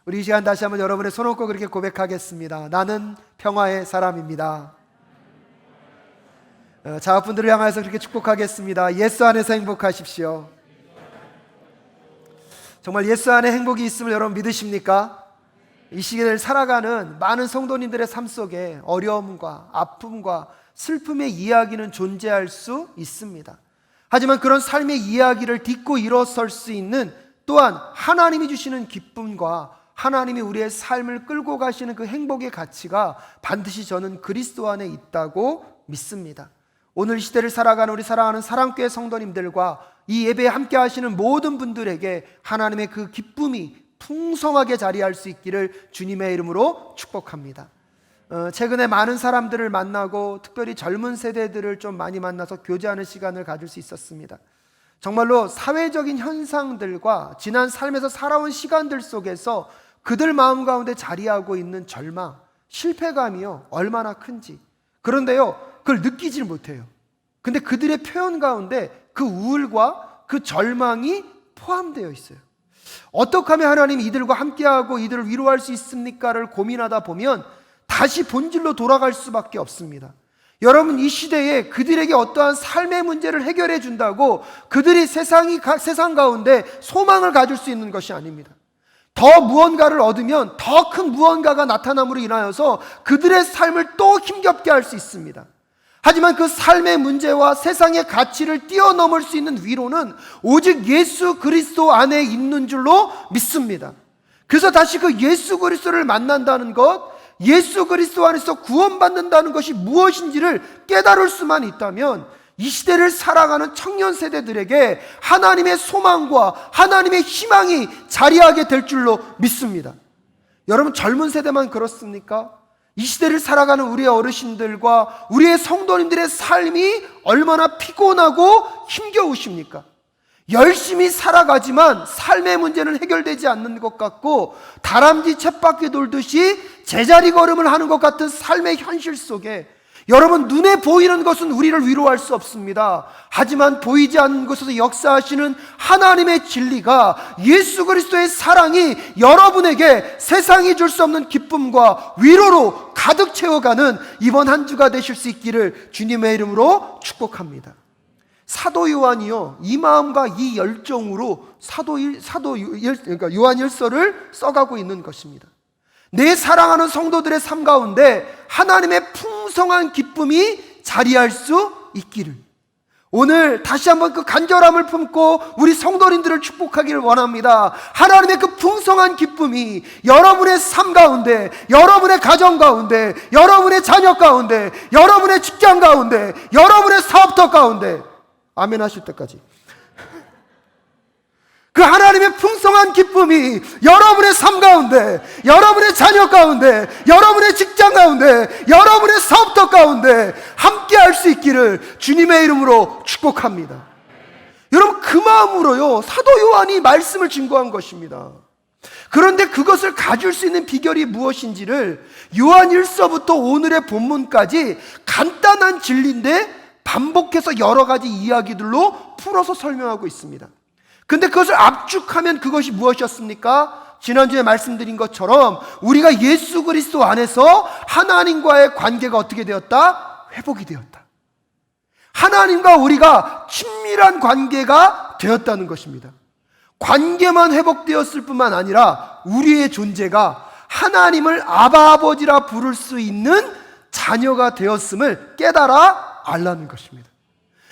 우리 이 시간 다시 한번 여러분의 손 얹고 그렇게 고백하겠습니다. 나는 평화의 사람입니다. 자녀분들을 향해서 그렇게 축복하겠습니다. 예수 안에서 행복하십시오. 정말 예수 안에 행복이 있음을 여러분 믿으십니까? 이 시기를 살아가는 많은 성도님들의 삶 속에 어려움과 아픔과 슬픔의 이야기는 존재할 수 있습니다. 하지만 그런 삶의 이야기를 딛고 일어설 수 있는 또한 하나님이 주시는 기쁨과 하나님이 우리의 삶을 끌고 가시는 그 행복의 가치가 반드시 저는 그리스도 안에 있다고 믿습니다. 오늘 시대를 살아가는 우리 사랑하는 사랑교회 성도님들과 이 예배에 함께 하시는 모든 분들에게 하나님의 그 기쁨이 풍성하게 자리할 수 있기를 주님의 이름으로 축복합니다. 최근에 많은 사람들을 만나고 특별히 젊은 세대들을 좀 많이 만나서 교제하는 시간을 가질 수 있었습니다. 정말로 사회적인 현상들과 지난 삶에서 살아온 시간들 속에서 그들 마음 가운데 자리하고 있는 절망, 실패감이요 얼마나 큰지, 그런데요 그걸 느끼질 못해요. 근데 그들의 표현 가운데 그 우울과 그 절망이 포함되어 있어요. 어떻게 하면 하나님이 이들과 함께하고 이들을 위로할 수 있습니까를 고민하다 보면 다시 본질로 돌아갈 수밖에 없습니다. 여러분, 이 시대에 그들에게 어떠한 삶의 문제를 해결해 준다고 그들이 세상 가운데 소망을 가질 수 있는 것이 아닙니다. 더 무언가를 얻으면 더 큰 무언가가 나타남으로 인하여서 그들의 삶을 또 힘겹게 할 수 있습니다. 하지만 그 삶의 문제와 세상의 가치를 뛰어넘을 수 있는 위로는 오직 예수 그리스도 안에 있는 줄로 믿습니다. 그래서 다시 그 예수 그리스도를 만난다는 것, 예수 그리스도 안에서 구원받는다는 것이 무엇인지를 깨달을 수만 있다면 이 시대를 살아가는 청년 세대들에게 하나님의 소망과 하나님의 희망이 자리하게 될 줄로 믿습니다. 여러분, 젊은 세대만 그렇습니까? 이 시대를 살아가는 우리의 어르신들과 우리의 성도님들의 삶이 얼마나 피곤하고 힘겨우십니까? 열심히 살아가지만 삶의 문제는 해결되지 않는 것 같고 다람쥐 쳇바퀴 돌듯이 제자리 걸음을 하는 것 같은 삶의 현실 속에 여러분, 눈에 보이는 것은 우리를 위로할 수 없습니다. 하지만 보이지 않는 곳에서 역사하시는 하나님의 진리가, 예수 그리스도의 사랑이 여러분에게 세상이 줄 수 없는 기쁨과 위로로 가득 채워가는 이번 한 주가 되실 수 있기를 주님의 이름으로 축복합니다. 사도 요한이요, 이 마음과 이 열정으로 그러니까 요한 일서를 써가고 있는 것입니다. 내 사랑하는 성도들의 삶 가운데 하나님의 풍성한 기쁨이 자리할 수 있기를, 오늘 다시 한번 그 간절함을 품고 우리 성도님들을 축복하기를 원합니다. 하나님의 그 풍성한 기쁨이 여러분의 삶 가운데, 여러분의 가정 가운데, 여러분의 자녀 가운데, 여러분의 직장 가운데, 여러분의 사업터 가운데, 아멘 하실 때까지 그 하나님의 풍성한 기쁨이 여러분의 삶 가운데, 여러분의 자녀 가운데, 여러분의 직장 가운데, 여러분의 사업터 가운데 함께 할 수 있기를 주님의 이름으로 축복합니다. 여러분, 그 마음으로요 사도 요한이 말씀을 증거한 것입니다. 그런데 그것을 가질 수 있는 비결이 무엇인지를 요한 1서부터 오늘의 본문까지 간단한 진리인데 반복해서 여러 가지 이야기들로 풀어서 설명하고 있습니다. 근데 그것을 압축하면 그것이 무엇이었습니까? 지난주에 말씀드린 것처럼 우리가 예수 그리스도 안에서 하나님과의 관계가 어떻게 되었다? 회복이 되었다. 하나님과 우리가 친밀한 관계가 되었다는 것입니다. 관계만 회복되었을 뿐만 아니라 우리의 존재가 하나님을 아바 아버지라 부를 수 있는 자녀가 되었음을 깨달아 알라는 것입니다.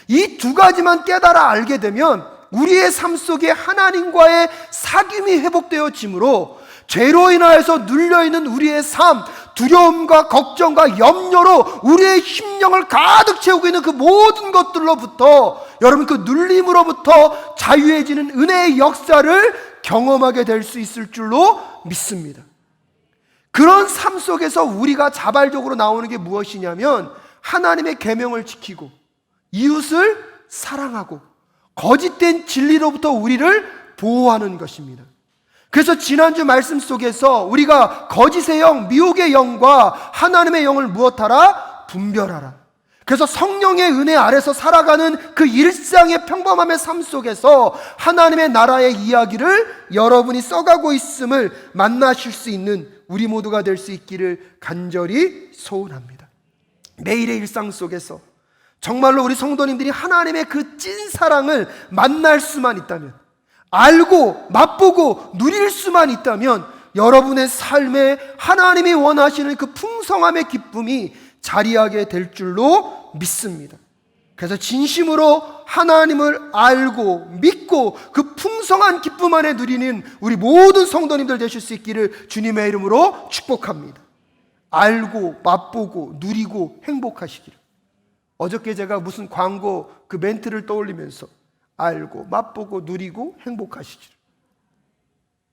이 두 가지만 깨달아 알게 되면 우리의 삶 속에 하나님과의 사귐이 회복되어지므로 죄로 인하여서 눌려있는 우리의 삶, 두려움과 걱정과 염려로 우리의 심령을 가득 채우고 있는 그 모든 것들로부터, 여러분, 그 눌림으로부터 자유해지는 은혜의 역사를 경험하게 될 수 있을 줄로 믿습니다. 그런 삶 속에서 우리가 자발적으로 나오는 게 무엇이냐면 하나님의 계명을 지키고 이웃을 사랑하고 거짓된 진리로부터 우리를 보호하는 것입니다. 그래서 지난주 말씀 속에서 우리가 거짓의 영, 미혹의 영과 하나님의 영을 무엇하라? 분별하라. 그래서 성령의 은혜 아래서 살아가는 그 일상의 평범함의 삶 속에서 하나님의 나라의 이야기를 여러분이 써가고 있음을 만나실 수 있는 우리 모두가 될 수 있기를 간절히 소원합니다. 매일의 일상 속에서 정말로 우리 성도님들이 하나님의 그 찐 사랑을 만날 수만 있다면, 알고 맛보고 누릴 수만 있다면 여러분의 삶에 하나님이 원하시는 그 풍성함의 기쁨이 자리하게 될 줄로 믿습니다. 그래서 진심으로 하나님을 알고 믿고 그 풍성한 기쁨 안에 누리는 우리 모든 성도님들 되실 수 있기를 주님의 이름으로 축복합니다. 알고 맛보고 누리고 행복하시기를. 어저께 제가 무슨 광고 그 멘트를 떠올리면서 알고 맛보고 누리고 행복하시기를.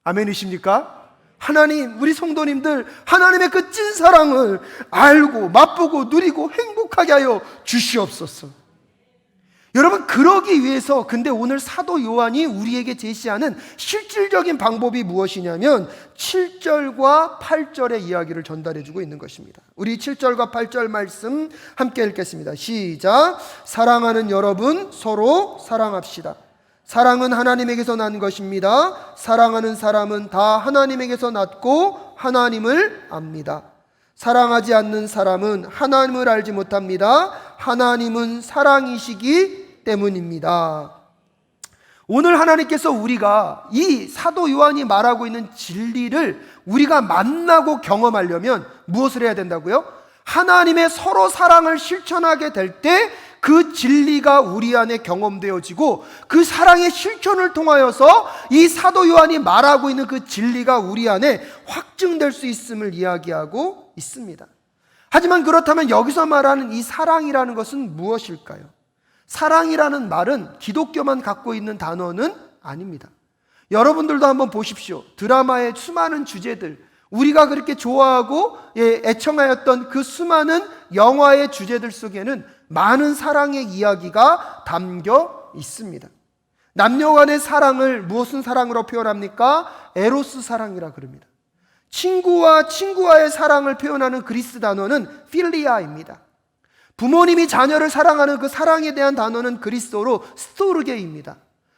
아멘이십니까? 하나님, 우리 성도님들 하나님의 그 찐 사랑을 알고 맛보고 누리고 행복하게 하여 주시옵소서. 여러분, 그러기 위해서 근데 오늘 사도 요한이 우리에게 제시하는 실질적인 방법이 무엇이냐면 7절과 8절의 이야기를 전달해 주고 있는 것입니다. 우리 7절과 8절 말씀 함께 읽겠습니다. 시작. 사랑하는 여러분, 서로 사랑합시다. 사랑은 하나님에게서 난 것입니다. 사랑하는 사람은 다 하나님에게서 났고 하나님을 압니다. 사랑하지 않는 사람은 하나님을 알지 못합니다. 하나님은 사랑이시기 때문입니다. 오늘 하나님께서 우리가 이 사도 요한이 말하고 있는 진리를 우리가 만나고 경험하려면 무엇을 해야 된다고요? 하나님의 서로 사랑을 실천하게 될 때 그 진리가 우리 안에 경험되어지고 그 사랑의 실천을 통하여서 이 사도 요한이 말하고 있는 그 진리가 우리 안에 확증될 수 있음을 이야기하고 있습니다. 하지만 그렇다면 여기서 말하는 이 사랑이라는 것은 무엇일까요? 사랑이라는 말은 기독교만 갖고 있는 단어는 아닙니다. 여러분들도 한번 보십시오. 드라마의 수많은 주제들, 우리가 그렇게 좋아하고 애청하였던 그 수많은 영화의 주제들 속에는 많은 사랑의 이야기가 담겨 있습니다. 남녀 간의 사랑을 무슨 사랑으로 표현합니까? 에로스 사랑이라 그럽니다. 친구와 친구와의 사랑을 표현하는 그리스 단어는 필리아입니다. 부모님이 자녀를 사랑하는 그 사랑에 대한 단어는 그리스어로 스토르게입니다.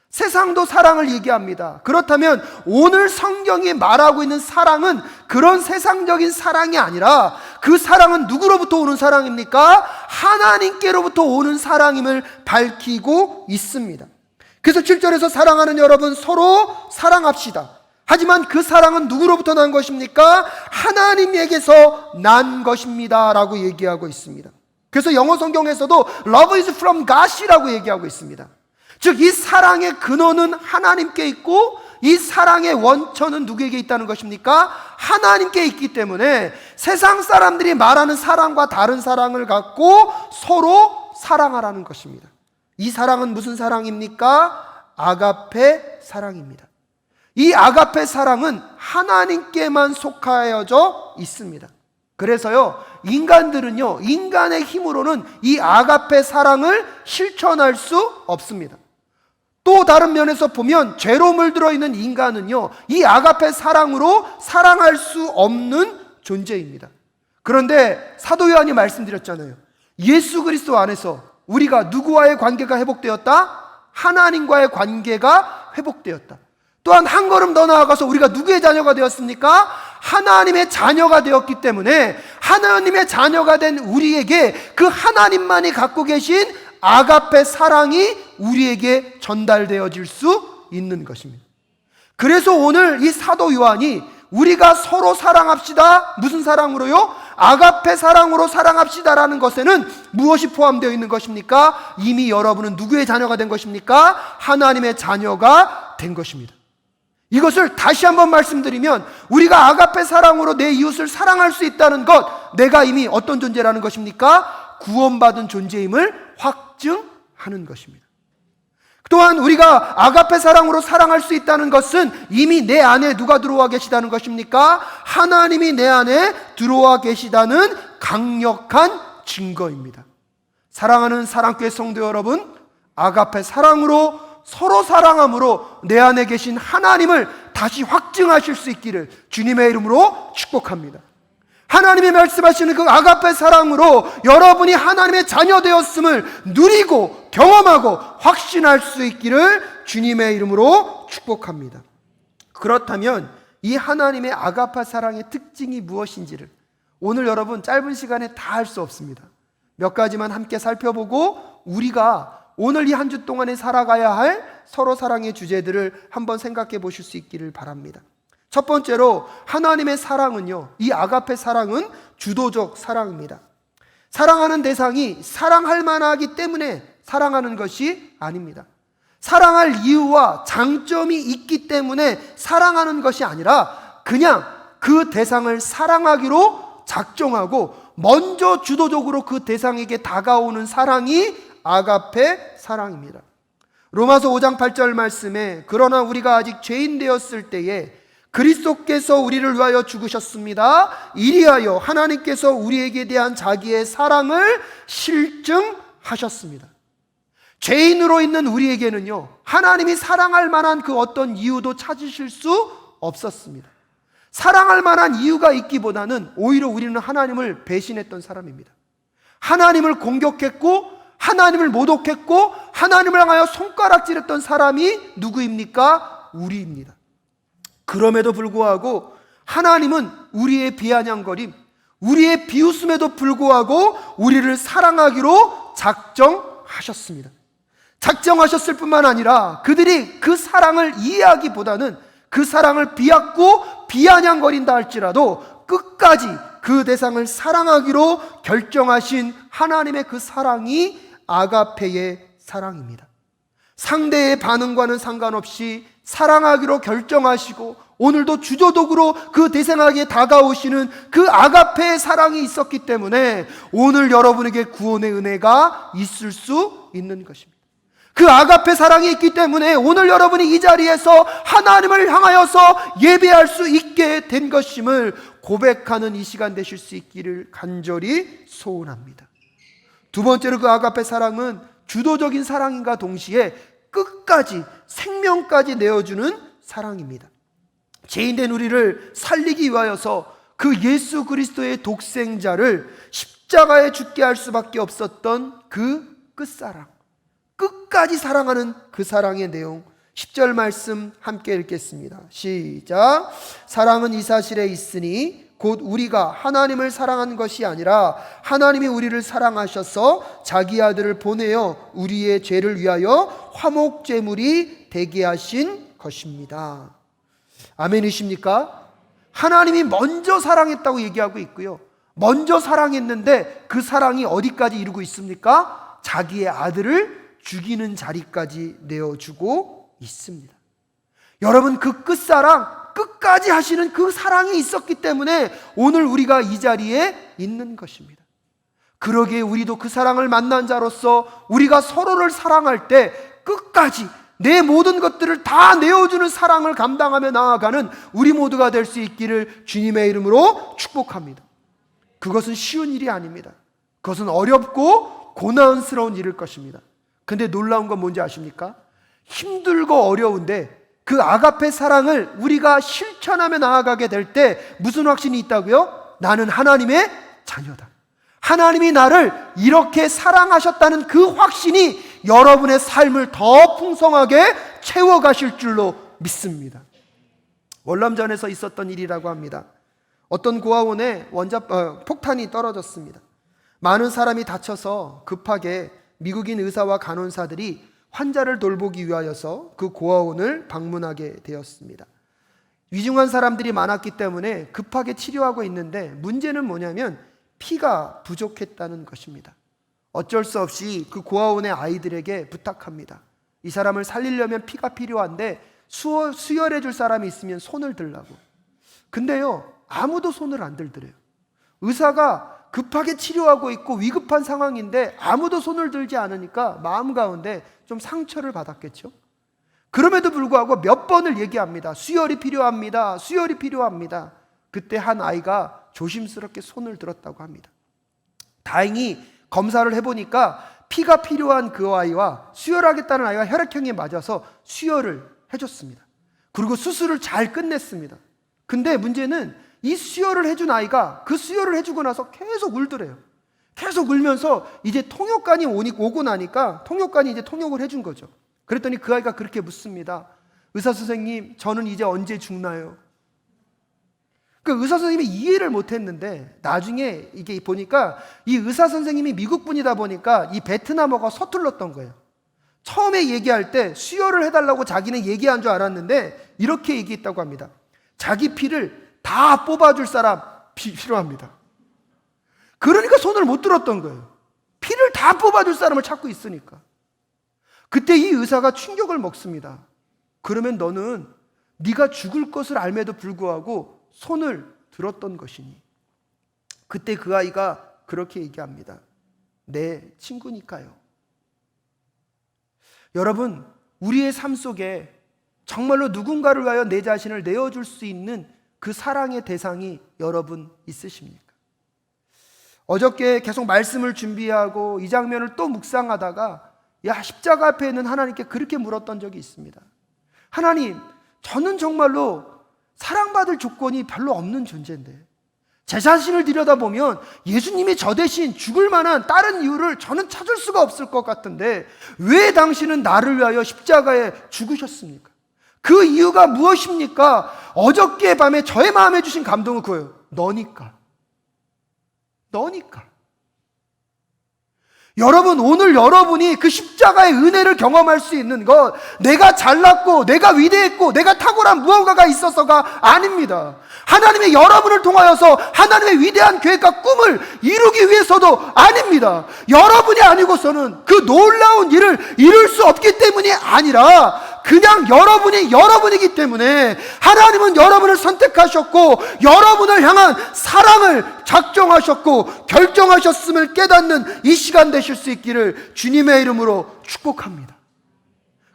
세상도 사랑을 얘기합니다. 그렇다면 오늘 성경이 말하고 있는 사랑은 그런 세상적인 사랑이 아니라 그 사랑은 누구로부터 오는 사랑입니까? 하나님께로부터 오는 사랑임을 밝히고 있습니다. 그래서 7절에서 사랑하는 여러분, 서로 사랑합시다. 하지만 그 사랑은 누구로부터 난 것입니까? 하나님에게서 난 것입니다 라고 얘기하고 있습니다. 그래서 영어 성경에서도 Love is from God이라고 얘기하고 있습니다. 즉 이 사랑의 근원은 하나님께 있고 이 사랑의 원천은 누구에게 있다는 것입니까? 하나님께 있기 때문에 세상 사람들이 말하는 사랑과 다른 사랑을 갖고 서로 사랑하라는 것입니다. 이 사랑은 무슨 사랑입니까? 아가페 사랑입니다. 이 아가페 사랑은 하나님께만 속하여져 있습니다. 그래서요, 인간들은요, 인간의 힘으로는 이 아가페 사랑을 실천할 수 없습니다. 또 다른 면에서 보면 죄로 물들어 있는 인간은요, 이 아가페 사랑으로 사랑할 수 없는 존재입니다. 그런데 사도 요한이 말씀드렸잖아요. 예수 그리스도 안에서 우리가 누구와의 관계가 회복되었다? 하나님과의 관계가 회복되었다. 또한 한 걸음 더 나아가서 우리가 누구의 자녀가 되었습니까? 하나님의 자녀가 되었기 때문에 하나님의 자녀가 된 우리에게 그 하나님만이 갖고 계신 아가페 사랑이 우리에게 전달되어질 수 있는 것입니다. 그래서 오늘 이 사도 요한이 우리가 서로 사랑합시다. 무슨 사랑으로요? 아가페 사랑으로 사랑합시다라는 것에는 무엇이 포함되어 있는 것입니까? 이미 여러분은 누구의 자녀가 된 것입니까? 하나님의 자녀가 된 것입니다. 이것을 다시 한번 말씀드리면 우리가 아가페 사랑으로 내 이웃을 사랑할 수 있다는 것, 내가 이미 어떤 존재라는 것입니까? 구원받은 존재임을 확증하는 것입니다. 또한 우리가 아가페 사랑으로 사랑할 수 있다는 것은 이미 내 안에 누가 들어와 계시다는 것입니까? 하나님이 내 안에 들어와 계시다는 강력한 증거입니다. 사랑하는 사랑교회 성도 여러분, 아가페 사랑으로 서로 사랑함으로 내 안에 계신 하나님을 다시 확증하실 수 있기를 주님의 이름으로 축복합니다. 하나님이 말씀하시는 그 아가페 사랑으로 여러분이 하나님의 자녀 되었음을 누리고 경험하고 확신할 수 있기를 주님의 이름으로 축복합니다. 그렇다면 이 하나님의 아가페 사랑의 특징이 무엇인지를 오늘 여러분 짧은 시간에 다 할 수 없습니다. 몇 가지만 함께 살펴보고 우리가 오늘 이 한 주 동안에 살아가야 할 서로 사랑의 주제들을 한번 생각해 보실 수 있기를 바랍니다. 첫 번째로 하나님의 사랑은요, 이 아가페 사랑은 주도적 사랑입니다. 사랑하는 대상이 사랑할 만하기 때문에 사랑하는 것이 아닙니다. 사랑할 이유와 장점이 있기 때문에 사랑하는 것이 아니라 그냥 그 대상을 사랑하기로 작정하고 먼저 주도적으로 그 대상에게 다가오는 사랑이 아가페 사랑입니다. 로마서 5장 8절 말씀에 그러나 우리가 아직 죄인 되었을 때에 그리스도께서 우리를 위하여 죽으셨습니다. 이리하여 하나님께서 우리에게 대한 자기의 사랑을 실증하셨습니다. 죄인으로 있는 우리에게는요, 하나님이 사랑할 만한 그 어떤 이유도 찾으실 수 없었습니다. 사랑할 만한 이유가 있기보다는 오히려 우리는 하나님을 배신했던 사람입니다. 하나님을 공격했고 하나님을 모독했고 하나님을 향하여 손가락질했던 사람이 누구입니까? 우리입니다. 그럼에도 불구하고 하나님은 우리의 비아냥거림, 우리의 비웃음에도 불구하고 우리를 사랑하기로 작정하셨습니다. 작정하셨을 뿐만 아니라 그들이 그 사랑을 이해하기보다는 그 사랑을 비웃고 비아냥거린다 할지라도 끝까지 그 대상을 사랑하기로 결정하신 하나님의 그 사랑이 아가페의 사랑입니다. 상대의 반응과는 상관없이 사랑하기로 결정하시고 오늘도 주도적으로 그 대상에게 다가오시는 그 아가페의 사랑이 있었기 때문에 오늘 여러분에게 구원의 은혜가 있을 수 있는 것입니다. 그 아가페 사랑이 있기 때문에 오늘 여러분이 이 자리에서 하나님을 향하여서 예배할 수 있게 된 것임을 고백하는 이 시간 되실 수 있기를 간절히 소원합니다. 두 번째로 그 아가페 사랑은 주도적인 사랑인가 동시에 끝까지 생명까지 내어주는 사랑입니다. 죄인된 우리를 살리기 위하여서 그 예수 그리스도의 독생자를 십자가에 죽게 할 수밖에 없었던 그 끝사랑, 끝까지 사랑하는 그 사랑의 내용 10절 말씀 함께 읽겠습니다. 시작. 사랑은 이 사실에 있으니 곧 우리가 하나님을 사랑한 것이 아니라 하나님이 우리를 사랑하셔서 자기 아들을 보내어 우리의 죄를 위하여 화목제물이 되게 하신 것입니다. 아멘이십니까? 하나님이 먼저 사랑했다고 얘기하고 있고요, 먼저 사랑했는데 그 사랑이 어디까지 이루고 있습니까? 자기의 아들을 죽이는 자리까지 내어주고 있습니다. 여러분, 그 끝사랑, 끝까지 하시는 그 사랑이 있었기 때문에 오늘 우리가 이 자리에 있는 것입니다. 그러기에 우리도 그 사랑을 만난 자로서 우리가 서로를 사랑할 때 끝까지 내 모든 것들을 다 내어주는 사랑을 감당하며 나아가는 우리 모두가 될 수 있기를 주님의 이름으로 축복합니다. 그것은 쉬운 일이 아닙니다. 그것은 어렵고 고난스러운 일일 것입니다. 근데 놀라운 건 뭔지 아십니까? 힘들고 어려운데 그 아가페 사랑을 우리가 실천하며 나아가게 될 때 무슨 확신이 있다고요? 나는 하나님의 자녀다. 하나님이 나를 이렇게 사랑하셨다는 그 확신이 여러분의 삶을 더 풍성하게 채워가실 줄로 믿습니다. 월남전에서 있었던 일이라고 합니다. 어떤 고아원에 폭탄이 떨어졌습니다. 많은 사람이 다쳐서 급하게 미국인 의사와 간호사들이 환자를 돌보기 위하여서 그 고아원을 방문하게 되었습니다. 위중한 사람들이 많았기 때문에 급하게 치료하고 있는데 문제는 뭐냐면 피가 부족했다는 것입니다. 어쩔 수 없이 그 고아원의 아이들에게 부탁합니다. 이 사람을 살리려면 피가 필요한데 수혈해 줄 사람이 있으면 손을 들라고. 근데요, 아무도 손을 안 들더래요. 의사가 급하게 치료하고 있고 위급한 상황인데 아무도 손을 들지 않으니까 마음 가운데 좀 상처를 받았겠죠. 그럼에도 불구하고 몇 번을 얘기합니다. 수혈이 필요합니다. 수혈이 필요합니다. 그때 한 아이가 조심스럽게 손을 들었다고 합니다. 다행히 검사를 해보니까 피가 필요한 그 아이와 수혈하겠다는 아이가 혈액형에 맞아서 수혈을 해줬습니다. 그리고 수술을 잘 끝냈습니다. 근데 문제는 이 수혈을 해준 아이가 그 수혈을 해주고 나서 계속 울더래요. 계속 울면서 이제 통역관이 오고 나니까 통역관이 이제 통역을 해준 거죠. 그랬더니 그 아이가 그렇게 묻습니다. 의사 선생님, 저는 이제 언제 죽나요? 그 의사 선생님이 이해를 못했는데 나중에 이게 보니까 이 의사 선생님이 미국 분이다 보니까 이 베트남어가 서툴렀던 거예요. 처음에 얘기할 때 수혈을 해달라고 자기는 얘기한 줄 알았는데 이렇게 얘기했다고 합니다. 자기 피를 다 뽑아줄 사람 필요합니다. 그러니까 손을 못 들었던 거예요. 피를 다 뽑아줄 사람을 찾고 있으니까. 그때 이 의사가 충격을 먹습니다. 그러면 너는 네가 죽을 것을 알매도 불구하고 손을 들었던 것이니. 그때 그 아이가 그렇게 얘기합니다. 내 친구니까요. 여러분, 우리의 삶 속에 정말로 누군가를 위하여 내 자신을 내어줄 수 있는 그 사랑의 대상이 여러분 있으십니까? 어저께 계속 말씀을 준비하고 이 장면을 또 묵상하다가 십자가 앞에 있는 하나님께 그렇게 물었던 적이 있습니다. 하나님, 저는 정말로 사랑받을 조건이 별로 없는 존재인데 제 자신을 들여다보면 예수님이 저 대신 죽을 만한 다른 이유를 저는 찾을 수가 없을 것 같은데 왜 당신은 나를 위하여 십자가에 죽으셨습니까? 그 이유가 무엇입니까? 어저께 밤에 저의 마음에 주신 감동은 그거예요. 너니까. 여러분, 오늘 여러분이 그 십자가의 은혜를 경험할 수 있는 것, 내가 잘났고 내가 위대했고 내가 탁월한 무언가가 있어서가 아닙니다. 하나님의 여러분을 통하여서 하나님의 위대한 계획과 꿈을 이루기 위해서도 아닙니다. 여러분이 아니고서는 그 놀라운 일을 이룰 수 없기 때문이 아니라 그냥 여러분이 여러분이기 때문에 하나님은 여러분을 선택하셨고 여러분을 향한 사랑을 작정하셨고 결정하셨음을 깨닫는 이 시간 되실 수 있기를 주님의 이름으로 축복합니다.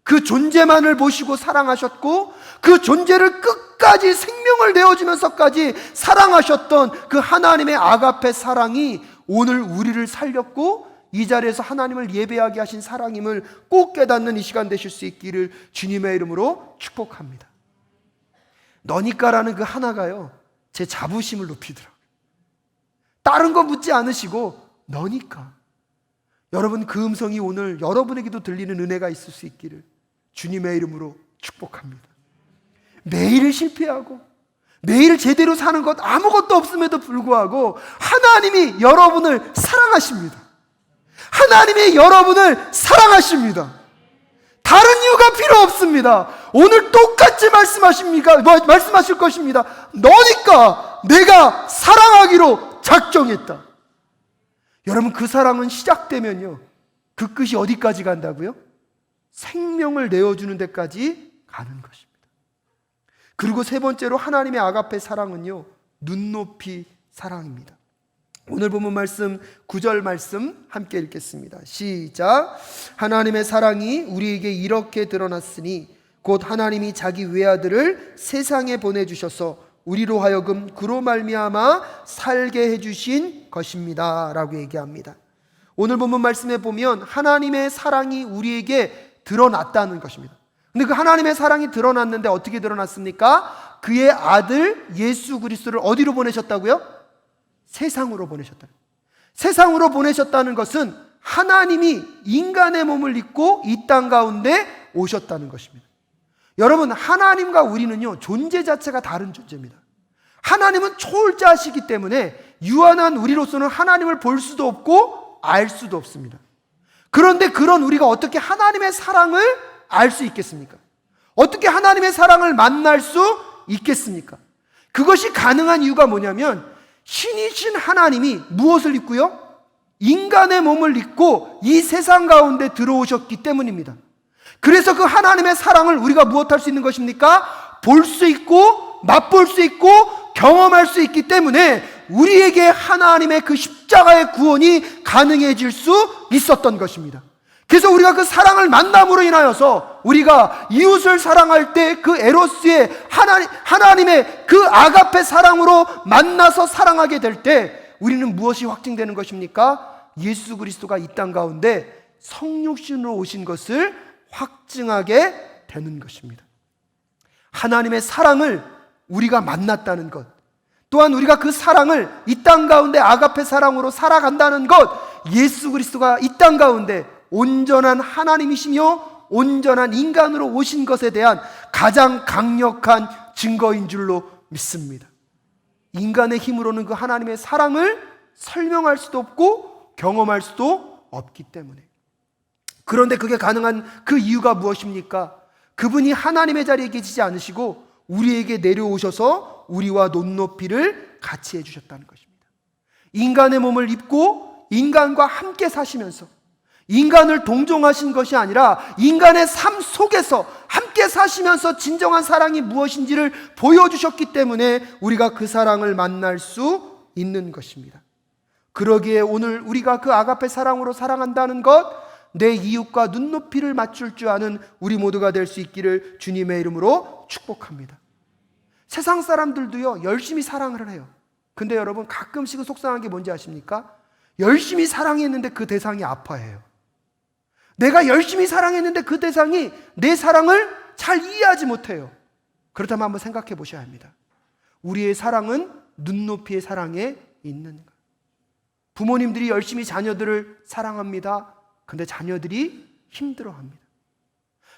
그 존재만을 보시고 사랑하셨고 그 존재를 끝까지 생명을 내어주면서까지 사랑하셨던 그 하나님의 아가페 사랑이 오늘 우리를 살렸고 이 자리에서 하나님을 예배하게 하신 사랑임을 꼭 깨닫는 이 시간 되실 수 있기를 주님의 이름으로 축복합니다. 너니까라는 그 하나가요, 제 자부심을 높이더라고요. 다른 거 묻지 않으시고 너니까. 여러분, 그 음성이 오늘 여러분에게도 들리는 은혜가 있을 수 있기를 주님의 이름으로 축복합니다. 매일 실패하고 매일 제대로 사는 것 아무것도 없음에도 불구하고 하나님이 여러분을 사랑하십니다. 하나님이 여러분을 사랑하십니다. 다른 이유가 필요 없습니다. 오늘 똑같이 말씀하실 것입니다. 너니까 내가 사랑하기로 작정했다. 여러분, 그 사랑은 시작되면요, 그 끝이 어디까지 간다고요? 생명을 내어주는 데까지 가는 것입니다. 그리고 세 번째로 하나님의 아가페 사랑은요, 눈높이 사랑입니다. 오늘 본문 말씀 9절 말씀 함께 읽겠습니다. 시작. 하나님의 사랑이 우리에게 이렇게 드러났으니 곧 하나님이 자기 외아들을 세상에 보내주셔서 우리로 하여금 그로 말미암아 살게 해주신 것입니다 라고 얘기합니다. 오늘 본문 말씀에 보면 하나님의 사랑이 우리에게 드러났다는 것입니다. 근데 그 하나님의 사랑이 드러났는데 어떻게 드러났습니까? 그의 아들 예수 그리스도를 어디로 보내셨다고요? 세상으로 보내셨다. 세상으로 보내셨다는 것은 하나님이 인간의 몸을 입고 이 땅 가운데 오셨다는 것입니다. 여러분, 하나님과 우리는요, 존재 자체가 다른 존재입니다. 하나님은 초월자시기 때문에 유한한 우리로서는 하나님을 볼 수도 없고 알 수도 없습니다. 그런데 그런 우리가 어떻게 하나님의 사랑을 알 수 있겠습니까? 어떻게 하나님의 사랑을 만날 수 있겠습니까? 그것이 가능한 이유가 뭐냐면 신이신 하나님이 무엇을 입고요? 인간의 몸을 입고 이 세상 가운데 들어오셨기 때문입니다. 그래서 그 하나님의 사랑을 우리가 무엇할 수 있는 것입니까? 볼 수 있고 맛볼 수 있고 경험할 수 있기 때문에 우리에게 하나님의 그 십자가의 구원이 가능해질 수 있었던 것입니다. 그래서 우리가 그 사랑을 만남으로 인하여서 우리가 이웃을 사랑할 때 그 에로스의 하나님의 그 아가페 사랑으로 만나서 사랑하게 될 때 우리는 무엇이 확증되는 것입니까? 예수 그리스도가 이 땅 가운데 성육신으로 오신 것을 확증하게 되는 것입니다. 하나님의 사랑을 우리가 만났다는 것, 또한 우리가 그 사랑을 이 땅 가운데 아가페 사랑으로 살아간다는 것, 예수 그리스도가 이 땅 가운데 온전한 하나님이시며 온전한 인간으로 오신 것에 대한 가장 강력한 증거인 줄로 믿습니다. 인간의 힘으로는 그 하나님의 사랑을 설명할 수도 없고 경험할 수도 없기 때문에. 그런데 그게 가능한 그 이유가 무엇입니까? 그분이 하나님의 자리에 계시지 않으시고 우리에게 내려오셔서 우리와 논높이를 같이 해주셨다는 것입니다. 인간의 몸을 입고 인간과 함께 사시면서 인간을 동정하신 것이 아니라 인간의 삶 속에서 함께 사시면서 진정한 사랑이 무엇인지를 보여주셨기 때문에 우리가 그 사랑을 만날 수 있는 것입니다. 그러기에 오늘 우리가 그 아가페 사랑으로 사랑한다는 것, 내 이웃과 눈높이를 맞출 줄 아는 우리 모두가 될 수 있기를 주님의 이름으로 축복합니다. 세상 사람들도요, 열심히 사랑을 해요. 근데 여러분, 가끔씩은 속상한 게 뭔지 아십니까? 열심히 사랑했는데 그 대상이 아파해요. 내가 열심히 사랑했는데 그 대상이 내 사랑을 잘 이해하지 못해요. 그렇다면 한번 생각해 보셔야 합니다. 우리의 사랑은 눈높이의 사랑에 있는가? 부모님들이 열심히 자녀들을 사랑합니다. 근데 자녀들이 힘들어합니다.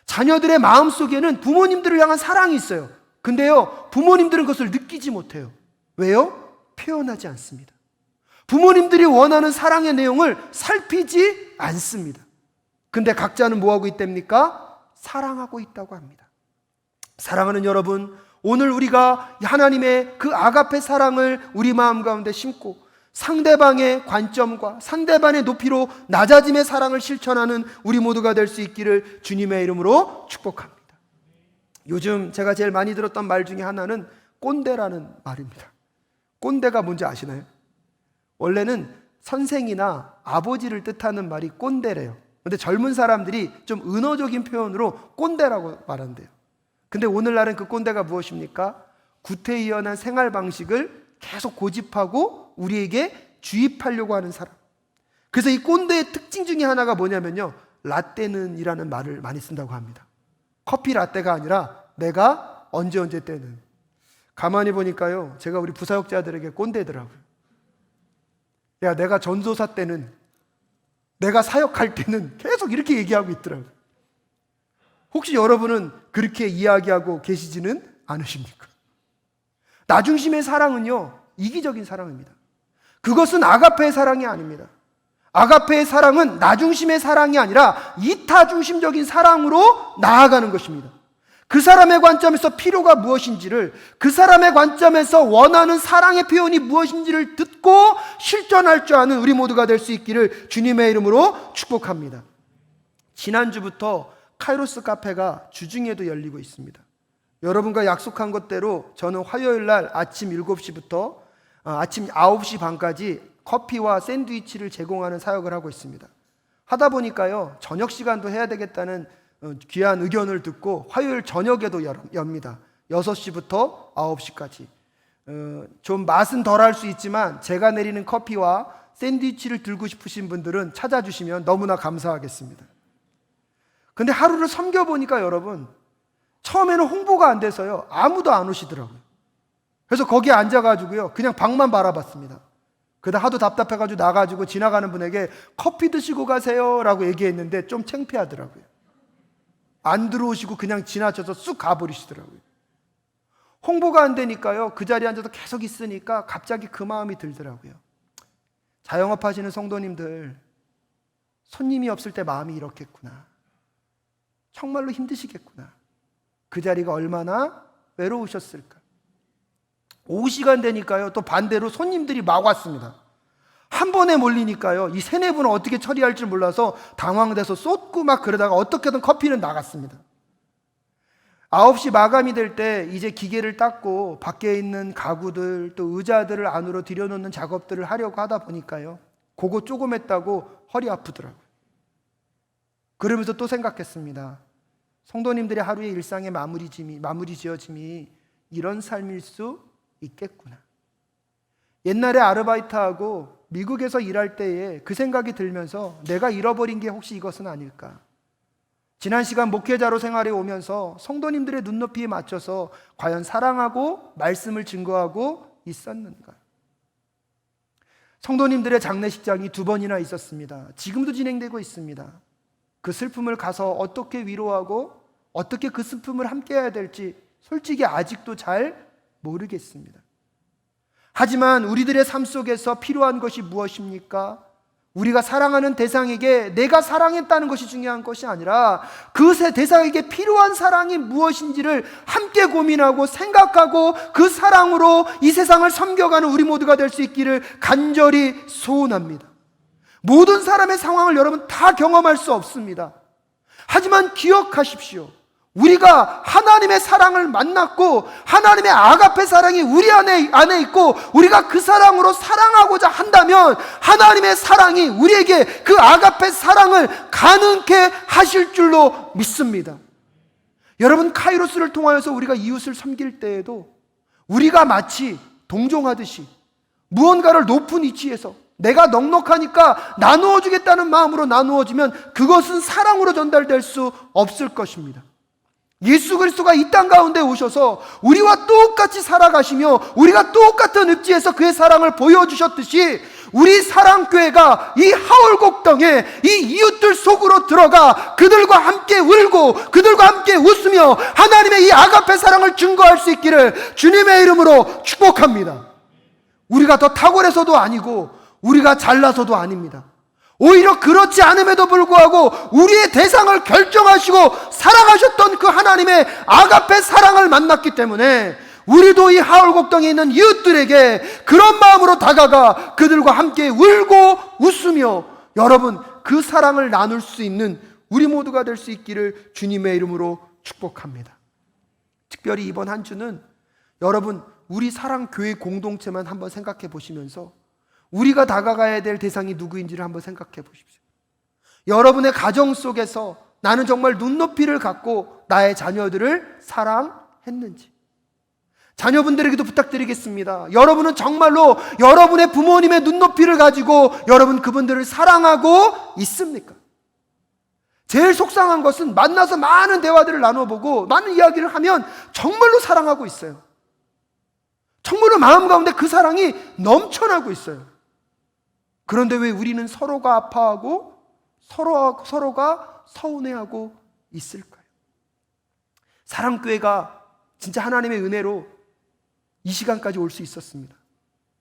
자녀들의 마음속에는 부모님들을 향한 사랑이 있어요. 근데요, 부모님들은 그것을 느끼지 못해요. 왜요? 표현하지 않습니다. 부모님들이 원하는 사랑의 내용을 살피지 않습니다. 근데 각자는 뭐하고 있답니까? 사랑하고 있다고 합니다. 사랑하는 여러분, 오늘 우리가 하나님의 그 아가페 사랑을 우리 마음 가운데 심고 상대방의 관점과 상대방의 높이로 낮아짐의 사랑을 실천하는 우리 모두가 될 수 있기를 주님의 이름으로 축복합니다. 요즘 제가 제일 많이 들었던 말 중에 하나는 꼰대라는 말입니다. 꼰대가 뭔지 아시나요? 원래는 선생이나 아버지를 뜻하는 말이 꼰대래요. 근데 젊은 사람들이 좀 은어적인 표현으로 꼰대라고 말한대요. 근데 오늘날은 그 꼰대가 무엇입니까? 구태의연한 생활 방식을 계속 고집하고 우리에게 주입하려고 하는 사람. 그래서 이 꼰대의 특징 중에 하나가 뭐냐면요, 라떼는 이라는 말을 많이 쓴다고 합니다. 커피 라떼가 아니라 내가 언제 때는. 가만히 보니까요, 제가 우리 부사역자들에게 꼰대더라고요. 야, 내가 전도사 때는, 내가 사역할 때는 계속 이렇게 얘기하고 있더라고요. 혹시 여러분은 그렇게 이야기하고 계시지는 않으십니까? 나중심의 사랑은요, 이기적인 사랑입니다. 그것은 아가페의 사랑이 아닙니다. 아가페의 사랑은 나중심의 사랑이 아니라 이타중심적인 사랑으로 나아가는 것입니다. 그 사람의 관점에서 필요가 무엇인지를, 그 사람의 관점에서 원하는 사랑의 표현이 무엇인지를 듣고 실천할 줄 아는 우리 모두가 될 수 있기를 주님의 이름으로 축복합니다. 지난주부터 카이로스 카페가 주중에도 열리고 있습니다. 여러분과 약속한 것대로 저는 화요일 날 아침 7시부터 아침 9시 반까지 커피와 샌드위치를 제공하는 사역을 하고 있습니다. 하다 보니까요, 저녁 시간도 해야 되겠다는 귀한 의견을 듣고 화요일 저녁에도 엽니다. 6시부터 9시까지. 좀 맛은 덜할 수 있지만 제가 내리는 커피와 샌드위치를 들고 싶으신 분들은 찾아주시면 너무나 감사하겠습니다. 근데 하루를 섬겨보니까 여러분, 처음에는 홍보가 안 돼서요, 아무도 안 오시더라고요. 그래서 거기에 앉아가지고요, 그냥 방만 바라봤습니다. 그러다 하도 답답해가지고 나가지고 지나가는 분에게 커피 드시고 가세요 라고 얘기했는데 좀 창피하더라고요. 안 들어오시고 그냥 지나쳐서 쑥 가버리시더라고요. 홍보가 안 되니까요, 그 자리에 앉아서 계속 있으니까 갑자기 그 마음이 들더라고요. 자영업 하시는 성도님들, 손님이 없을 때 마음이 이렇겠구나. 정말로 힘드시겠구나. 그 자리가 얼마나 외로우셨을까. 오후 시간 되니까요, 또 반대로 손님들이 막 왔습니다. 한 번에 몰리니까요, 이 세네 분을 어떻게 처리할 줄 몰라서 당황돼서 쏟고 막 그러다가 어떻게든 커피는 나갔습니다. 9시 마감이 될 때 이제 기계를 닦고 밖에 있는 가구들 또 의자들을 안으로 들여놓는 작업들을 하려고 하다 보니까요, 그거 조금 했다고 허리 아프더라고요. 그러면서 또 생각했습니다. 성도님들의 하루의 일상의 마무리 지어짐이 이런 삶일 수 있겠구나. 옛날에 아르바이트하고 미국에서 일할 때에 그 생각이 들면서 내가 잃어버린 게 혹시 이것은 아닐까. 지난 시간 목회자로 생활해 오면서 성도님들의 눈높이에 맞춰서 과연 사랑하고 말씀을 증거하고 있었는가? 성도님들의 장례식장이 2번이나 있었습니다. 지금도 진행되고 있습니다. 그 슬픔을 가서 어떻게 위로하고 어떻게 그 슬픔을 함께 해야 될지 솔직히 아직도 잘 모르겠습니다. 하지만 우리들의 삶 속에서 필요한 것이 무엇입니까? 우리가 사랑하는 대상에게 내가 사랑했다는 것이 중요한 것이 아니라 그 대상에게 필요한 사랑이 무엇인지를 함께 고민하고 생각하고 그 사랑으로 이 세상을 섬겨가는 우리 모두가 될 수 있기를 간절히 소원합니다. 모든 사람의 상황을 여러분 다 경험할 수 없습니다. 하지만 기억하십시오. 우리가 하나님의 사랑을 만났고 하나님의 아가페 사랑이 우리 안에 있고 우리가 그 사랑으로 사랑하고자 한다면 하나님의 사랑이 우리에게 그 아가페 사랑을 가능케 하실 줄로 믿습니다. 여러분, 카이로스를 통하여서 우리가 이웃을 섬길 때에도 우리가 마치 동정하듯이 무언가를 높은 위치에서 내가 넉넉하니까 나누어 주겠다는 마음으로 나누어지면 그것은 사랑으로 전달될 수 없을 것입니다. 예수 그리스도가 이 땅 가운데 오셔서 우리와 똑같이 살아가시며 우리가 똑같은 읍지에서 그의 사랑을 보여주셨듯이 우리 사랑교회가 이 하울곡동에 이 이웃들 속으로 들어가 그들과 함께 울고 그들과 함께 웃으며 하나님의 이 아가페 사랑을 증거할 수 있기를 주님의 이름으로 축복합니다. 우리가 더 탁월해서도 아니고 우리가 잘나서도 아닙니다. 오히려 그렇지 않음에도 불구하고 우리의 대상을 결정하시고 사랑하셨던 그 하나님의 아가페 사랑을 만났기 때문에 우리도 이 하울곡동에 있는 이웃들에게 그런 마음으로 다가가 그들과 함께 울고 웃으며 여러분 그 사랑을 나눌 수 있는 우리 모두가 될 수 있기를 주님의 이름으로 축복합니다. 특별히 이번 한 주는 여러분 우리 사랑교회 공동체만 한번 생각해 보시면서 우리가 다가가야 될 대상이 누구인지를 한번 생각해 보십시오. 여러분의 가정 속에서 나는 정말 눈높이를 갖고 나의 자녀들을 사랑했는지, 자녀분들에게도 부탁드리겠습니다. 여러분은 정말로 여러분의 부모님의 눈높이를 가지고 여러분 그분들을 사랑하고 있습니까? 제일 속상한 것은 만나서 많은 대화들을 나눠보고 많은 이야기를 하면 정말로 사랑하고 있어요. 정말로 마음 가운데 그 사랑이 넘쳐나고 있어요. 그런데 왜 우리는 서로가 아파하고 서로가 서운해하고 있을까요? 사랑교회가 진짜 하나님의 은혜로 이 시간까지 올 수 있었습니다.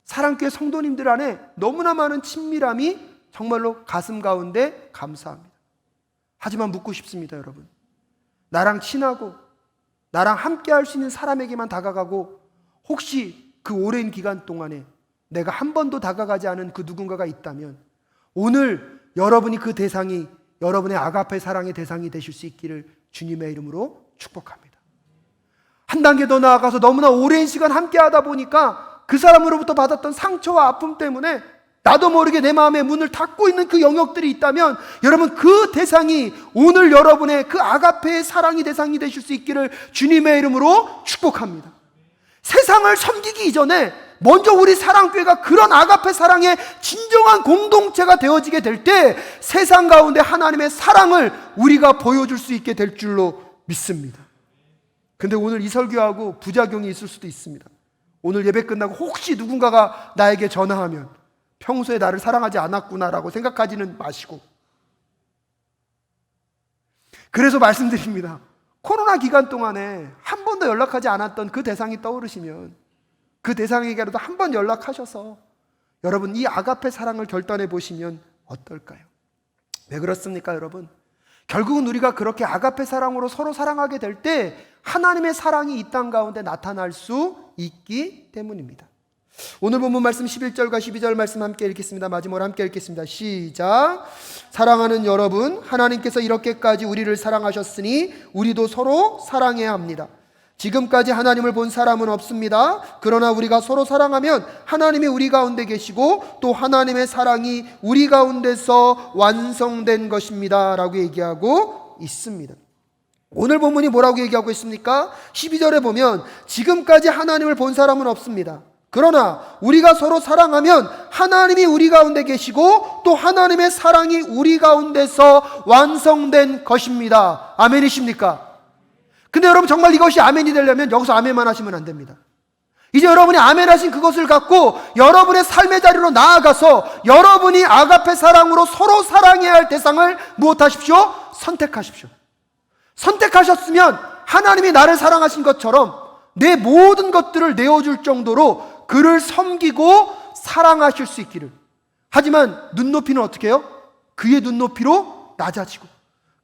사랑교회 성도님들 안에 너무나 많은 친밀함이 정말로 가슴 가운데 감사합니다. 하지만 묻고 싶습니다, 여러분. 나랑 친하고 나랑 함께 할 수 있는 사람에게만 다가가고 혹시 그 오랜 기간 동안에 내가 한 번도 다가가지 않은 그 누군가가 있다면 오늘 여러분이 그 대상이 여러분의 아가페 사랑의 대상이 되실 수 있기를 주님의 이름으로 축복합니다. 한 단계 더 나아가서 너무나 오랜 시간 함께 하다 보니까 그 사람으로부터 받았던 상처와 아픔 때문에 나도 모르게 내 마음의 문을 닫고 있는 그 영역들이 있다면 여러분 그 대상이 오늘 여러분의 그 아가페의 사랑의 대상이 되실 수 있기를 주님의 이름으로 축복합니다. 세상을 섬기기 이전에 먼저 우리 사랑교회가 그런 아가페 사랑의 진정한 공동체가 되어지게 될 때 세상 가운데 하나님의 사랑을 우리가 보여줄 수 있게 될 줄로 믿습니다. 근데 오늘 이 설교하고 부작용이 있을 수도 있습니다. 오늘 예배 끝나고 혹시 누군가가 나에게 전화하면 평소에 나를 사랑하지 않았구나라고 생각하지는 마시고, 그래서 말씀드립니다. 코로나 기간 동안에 한 번도 연락하지 않았던 그 대상이 떠오르시면 그 대상에게라도 한 번 연락하셔서 여러분 이 아가페 사랑을 결단해 보시면 어떨까요? 왜 그렇습니까, 여러분? 결국은 우리가 그렇게 아가페 사랑으로 서로 사랑하게 될 때 하나님의 사랑이 이 땅 가운데 나타날 수 있기 때문입니다. 오늘 본문 말씀 11절과 12절 말씀 함께 읽겠습니다. 마지막으로 함께 읽겠습니다. 시작. 사랑하는 여러분, 하나님께서 이렇게까지 우리를 사랑하셨으니 우리도 서로 사랑해야 합니다. 지금까지 하나님을 본 사람은 없습니다. 그러나 우리가 서로 사랑하면 하나님이 우리 가운데 계시고 또 하나님의 사랑이 우리 가운데서 완성된 것입니다 라고 얘기하고 있습니다. 오늘 본문이 뭐라고 얘기하고 있습니까? 12절에 보면 지금까지 하나님을 본 사람은 없습니다. 그러나 우리가 서로 사랑하면 하나님이 우리 가운데 계시고 또 하나님의 사랑이 우리 가운데서 완성된 것입니다. 아멘이십니까? 근데 여러분 정말 이것이 아멘이 되려면 여기서 아멘만 하시면 안 됩니다. 이제 여러분이 아멘 하신 그것을 갖고 여러분의 삶의 자리로 나아가서 여러분이 아가페 사랑으로 서로 사랑해야 할 대상을 무엇하십시오? 선택하십시오. 선택하셨으면 하나님이 나를 사랑하신 것처럼 내 모든 것들을 내어줄 정도로 그를 섬기고 사랑하실 수 있기를. 하지만 눈높이는 어떻게 해요? 그의 눈높이로 낮아지고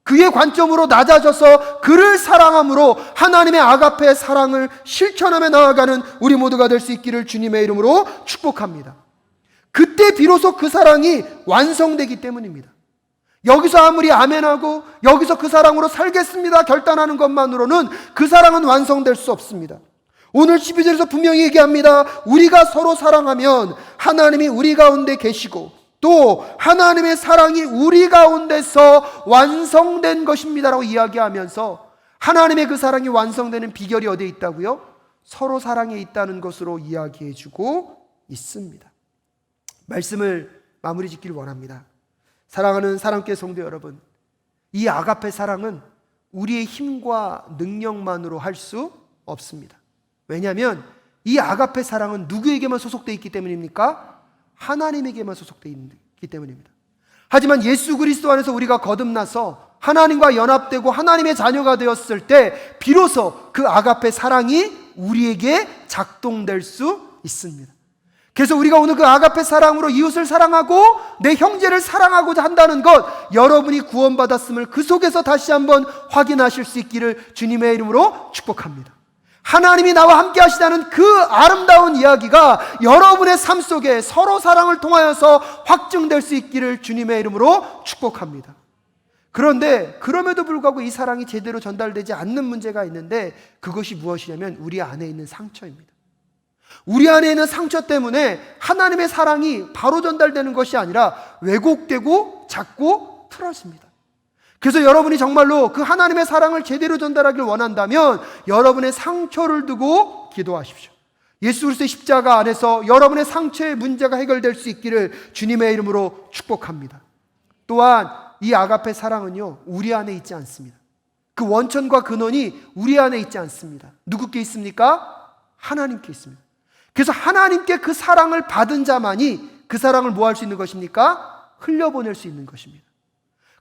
그의 관점으로 낮아져서 그를 사랑함으로 하나님의 아가페의 사랑을 실천하며 나아가는 우리 모두가 될 수 있기를 주님의 이름으로 축복합니다. 그때 비로소 그 사랑이 완성되기 때문입니다. 여기서 아무리 아멘하고 여기서 그 사랑으로 살겠습니다 결단하는 것만으로는 그 사랑은 완성될 수 없습니다. 오늘 12절에서 분명히 얘기합니다. 우리가 서로 사랑하면 하나님이 우리 가운데 계시고 또 하나님의 사랑이 우리 가운데서 완성된 것입니다라고 이야기하면서 하나님의 그 사랑이 완성되는 비결이 어디에 있다고요? 서로 사랑에 있다는 것으로 이야기해주고 있습니다. 말씀을 마무리 짓길 원합니다. 사랑하는 사랑교회 성도 여러분, 이 아가페 사랑은 우리의 힘과 능력만으로 할 수 없습니다. 왜냐하면 이 아가페 사랑은 누구에게만 소속되어 있기 때문입니까? 하나님에게만 소속되어 있기 때문입니다. 하지만 예수 그리스도 안에서 우리가 거듭나서 하나님과 연합되고 하나님의 자녀가 되었을 때 비로소 그 아가페 사랑이 우리에게 작동될 수 있습니다. 그래서 우리가 오늘 그 아가페 사랑으로 이웃을 사랑하고 내 형제를 사랑하고자 한다는 것, 여러분이 구원받았음을 그 속에서 다시 한번 확인하실 수 있기를 주님의 이름으로 축복합니다. 하나님이 나와 함께 하시다는 그 아름다운 이야기가 여러분의 삶 속에 서로 사랑을 통하여서 확증될 수 있기를 주님의 이름으로 축복합니다. 그런데 그럼에도 불구하고 이 사랑이 제대로 전달되지 않는 문제가 있는데 그것이 무엇이냐면 우리 안에 있는 상처입니다. 우리 안에 있는 상처 때문에 하나님의 사랑이 바로 전달되는 것이 아니라 왜곡되고 자꾸 틀어집니다. 그래서 여러분이 정말로 그 하나님의 사랑을 제대로 전달하길 원한다면 여러분의 상처를 두고 기도하십시오. 예수 그리스도의 십자가 안에서 여러분의 상처의 문제가 해결될 수 있기를 주님의 이름으로 축복합니다. 또한 이 아가페 사랑은요, 우리 안에 있지 않습니다. 그 원천과 근원이 우리 안에 있지 않습니다. 누구께 있습니까? 하나님께 있습니다. 그래서 하나님께 그 사랑을 받은 자만이 그 사랑을 뭐 할 수 있는 것입니까? 흘려보낼 수 있는 것입니다.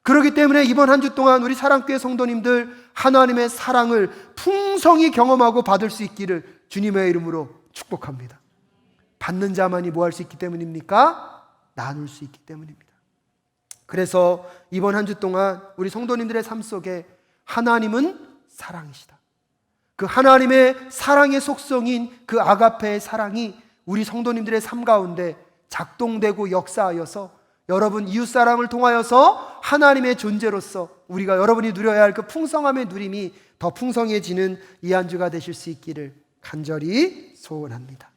그렇기 때문에 이번 한 주 동안 우리 사랑교회 성도님들 하나님의 사랑을 풍성히 경험하고 받을 수 있기를 주님의 이름으로 축복합니다. 받는 자만이 뭐 할 수 있기 때문입니까? 나눌 수 있기 때문입니다. 그래서 이번 한 주 동안 우리 성도님들의 삶 속에 하나님은 사랑이시다. 그 하나님의 사랑의 속성인 그 아가페의 사랑이 우리 성도님들의 삶 가운데 작동되고 역사하여서 여러분 이웃사랑을 통하여서 하나님의 존재로서 우리가 여러분이 누려야 할 그 풍성함의 누림이 더 풍성해지는 이 한 주가 되실 수 있기를 간절히 소원합니다.